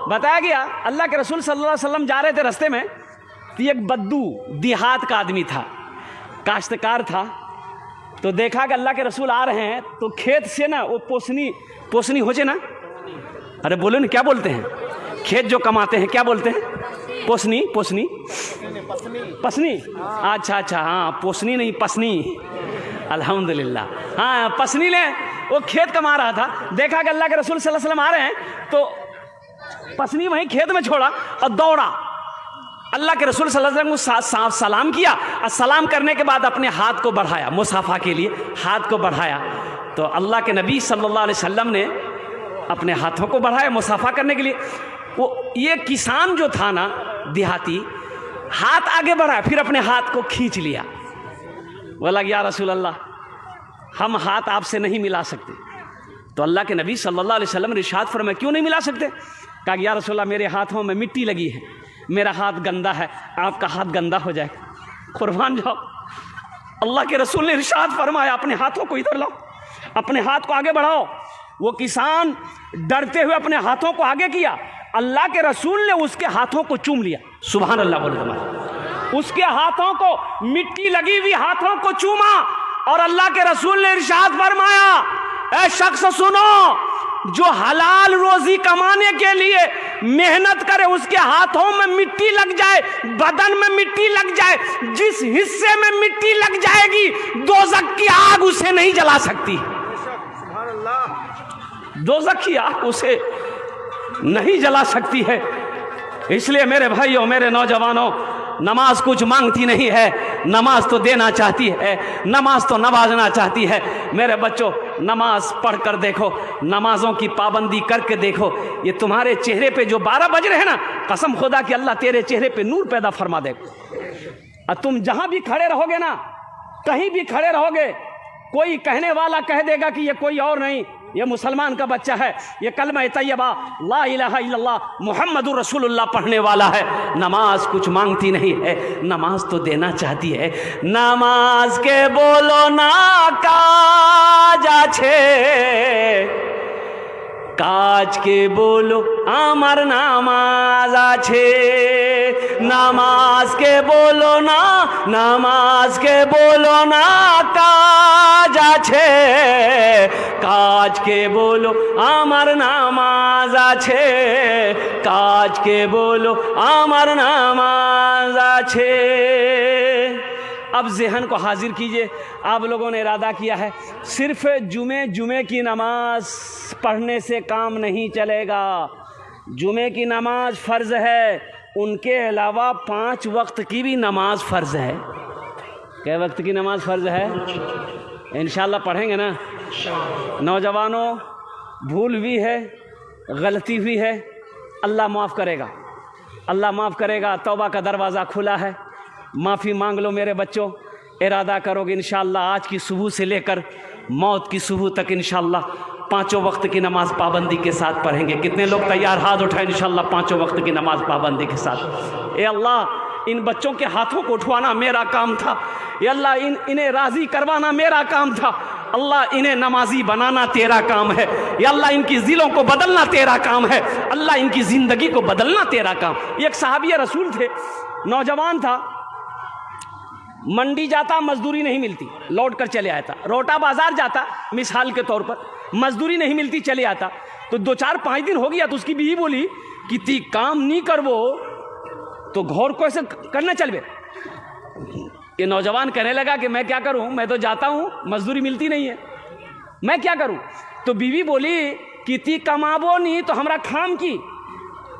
बताया गया अल्लाह के रसूल सल्लल्लाहु अलैहि वसल्लम जा रहे थे रास्ते में, तो एक बद्दू देहात का आदमी था, काश्तकार था। तो देखा कि अल्लाह के रसूल आ रहे हैं, तो खेत से ना वो पोसनी हो जाए ना, अरे बोलो ना क्या बोलते हैं, खेत जो कमाते हैं क्या बोलते हैं, पोसनी पसनी। अच्छा हाँ, पोसनी नहीं पसनी, अल्हम्दुलिल्लाह। हाँ पसनी ने वो खेत कमा रहा था, देखा कि अल्लाह के रसूल सल्लल्लाहु अलैहि वसल्लम आ रहे हैं, तो पसनी वहीं खेत में छोड़ा और दौड़ा। अल्लाह के रसूल सल्लल्लाहु अलैहि वसल्लम को सलाम किया और सलाम करने के बाद अपने हाथ को बढ़ाया, मुसाफा के लिए हाथ को बढ़ाया। तो अल्लाह के नबी सल्लल्लाहु अलैहि वसल्लम ने अपने हाथों को बढ़ाया मुसाफा करने के लिए। वो ये किसान जो था ना देहाती, हाथ आगे बढ़ाया, फिर अपने हाथ को खींच लिया, बोला या रसूल अल्लाह हम हाथ आपसे नहीं मिला सकते। तो अल्लाह के नबी सल्लल्लाहु अलैहि वसल्लम ने इरशाद फरमाया क्यों नहीं मिला सकते? कहा या रसूल अल्लाह मेरे हाथों में मिट्टी लगी है, मेरा हाथ गंदा है, आपका हाथ गंदा हो जाएगा। कुर्बान जाओ, अल्लाह के रसूल ने इरशाद फरमाया अपने हाथों को इधर लाओ, अपने हाथ को आगे बढ़ाओ। वो किसान डरते हुए अपने हाथों को आगे किया, अल्लाह के रसूल ने उसके हाथों को चूम लिया। सुभान अल्लाह बोलो तुम्हारे, उसके हाथों को मिट्टी लगी हुई हाथों को चूमा और अल्लाह के रसूल ने इरशाद फरमाया ऐ शख्स सुनो, जो हलाल रोजी कमाने के लिए मेहनत करे उसके हाथों में मिट्टी लग जाए, बदन में मिट्टी लग जाए, जिस हिस्से में मिट्टी लग जाएगी दोज़ख की आग उसे नहीं जला सकती। दोज़ख की आग उसे नहीं जला सकती है। इसलिए मेरे भाइयों, मेरे नौजवानों, नमाज कुछ मांगती नहीं है, नमाज तो देना चाहती है, नमाज तो नवाजना चाहती है। मेरे बच्चों नमाज पढ़ कर देखो, नमाजों की पाबंदी करके देखो, ये तुम्हारे चेहरे पे जो 12 बज रहे हैं ना, कसम खुदा कि अल्लाह तेरे चेहरे पे नूर पैदा फरमा देगा। और तुम जहां भी खड़े रहोगे ना, कहीं भी खड़े रहोगे, कोई कहने वाला कह देगा कि ये कोई और नहीं, ये मुसलमान का बच्चा है, ये कलमा तैयबा ला इलाहा इल्लल्लाह मुहम्मदुर रसूलुल्लाह पढ़ने वाला है। नमाज कुछ मांगती नहीं है, नमाज तो देना चाहती है। नमाज के बोलो ना काज आछे, काज के बोलो आमार नामाज आछे। नमाज के बोलो ना, नमाज के बोलो ना काज आछे, काज के बोलो आमार नामाज आछे, काज के बोलो आमार नामाज आछे। अब ज़हन को हाजिर कीजिए, आप लोगों ने इरादा किया है सिर्फ जुमे की नमाज पढ़ने से काम नहीं चलेगा। जुमे की नमाज फ़र्ज़ है, उनके अलावा 5 वक्त की भी नमाज फ़र्ज़ है। कै वक्त की नमाज फ़र्ज़ है? इंशाअल्लाह पढ़ेंगे ना। नौजवानों, भूल हुई है, गलती हुई है, अल्लाह माफ़ करेगा, अल्लाह माफ़ करेगा। तौबा का दरवाज़ा खुला है, माफ़ी मांग लो मेरे बच्चों। इरादा करोगे इंशाअल्लाह आज की सुबह से लेकर मौत की सुबह तक इंशाअल्लाह 5 वक्त की नमाज पाबंदी के साथ पढ़ेंगे। कितने लोग तैयार? हाथ उठाएं इंशाअल्लाह 5 वक्त की नमाज पाबंदी के साथ। ए अल्लाह, इन बच्चों के हाथों को उठवाना मेरा काम था। ये अल्लाह इन्हें राज़ी करवाना मेरा काम था। अल्लाह इन्हें नमाजी बनाना तेरा काम है। या अल्लाह इनकी ज़िलों को बदलना तेरा काम है। अल्लाह इनकी ज़िंदगी को बदलना तेरा काम। एक सहाबी रसूल थे, नौजवान था, मंडी जाता, मजदूरी नहीं मिलती, लौट कर चले आता। रोटा बाज़ार जाता, मिसाल के तौर पर, मजदूरी नहीं मिलती, चले आता। तो 2-4-5 दिन हो गया तो उसकी बीवी बोली कि ती काम नहीं करवो तो घर को ऐसे करना चलबे। ये नौजवान कहने लगा कि मैं क्या करूं, मैं तो जाता हूं, मजदूरी मिलती नहीं है, मैं क्या करूं। तो बीवी बोली कि ती कमाबो नहीं तो हमरा खाम की,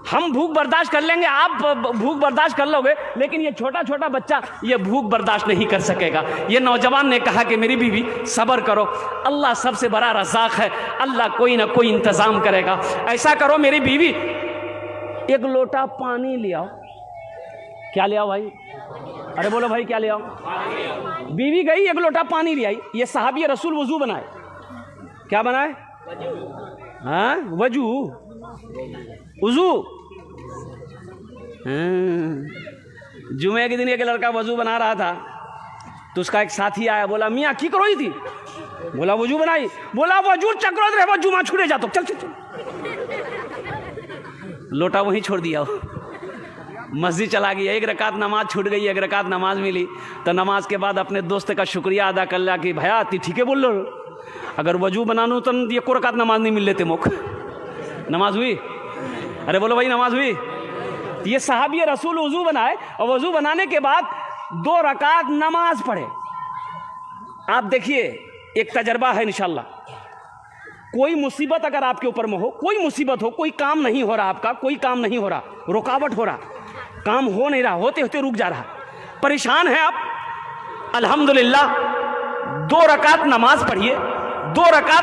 हम भूख बर्दाश्त कर लेंगे, आप भूख बर्दाश्त कर लोगे, लेकिन ये छोटा छोटा बच्चा ये भूख बर्दाश्त नहीं कर सकेगा। ये नौजवान ने कहा कि मेरी बीवी सब्र करो, अल्लाह सबसे बड़ा रज़ाक है, अल्लाह कोई ना कोई इंतज़ाम करेगा। ऐसा करो मेरी बीवी, 1 लोटा पानी ले आओ। क्या ले आओ भाई? अरे बोलो भाई क्या ले आओ? बीवी गई, 1 लोटा पानी ले आई। ये सहाबी रसूल वजू बनाए। क्या बनाए? हाँ, वजू, वजू। जुमे के दिन एक लड़का वजू बना रहा था तो उसका एक साथी आया, बोला मियाँ की करो थी? बोला वजू बनाई। बोला वजू चक्रो रे, जुमा छुड़े जातो, चल चल चल। लोटा वहीं छोड़ दिया हो, मस्जिद चला गया, एक रकात नमाज छूट गई, एक रकात नमाज मिली। तो नमाज के बाद अपने दोस्त का शुक्रिया अदा कर लिया कि भैया ती ठीक है बोल लो, अगर वजू बनानू तो ये को रकात नमाज नहीं मिल लेते मुख। नमाज हुई? अरे बोलो भाई नमाज हुई? ये साहबी रसूल वजू बनाए और वजू बनाने के बाद 2 रकात नमाज पढ़े। आप देखिए एक तजर्बा है इंशाल्लाह। कोई मुसीबत अगर आपके ऊपर में हो, कोई मुसीबत हो, कोई काम नहीं हो रहा आपका, कोई काम नहीं हो रहा, रुकावट हो रहा, काम हो नहीं रहा, होते होते रुक जा रहा, परेशान है आप, अल्हम्दुलिल्लाह 2 रकात नमाज पढ़िए, 2 रकात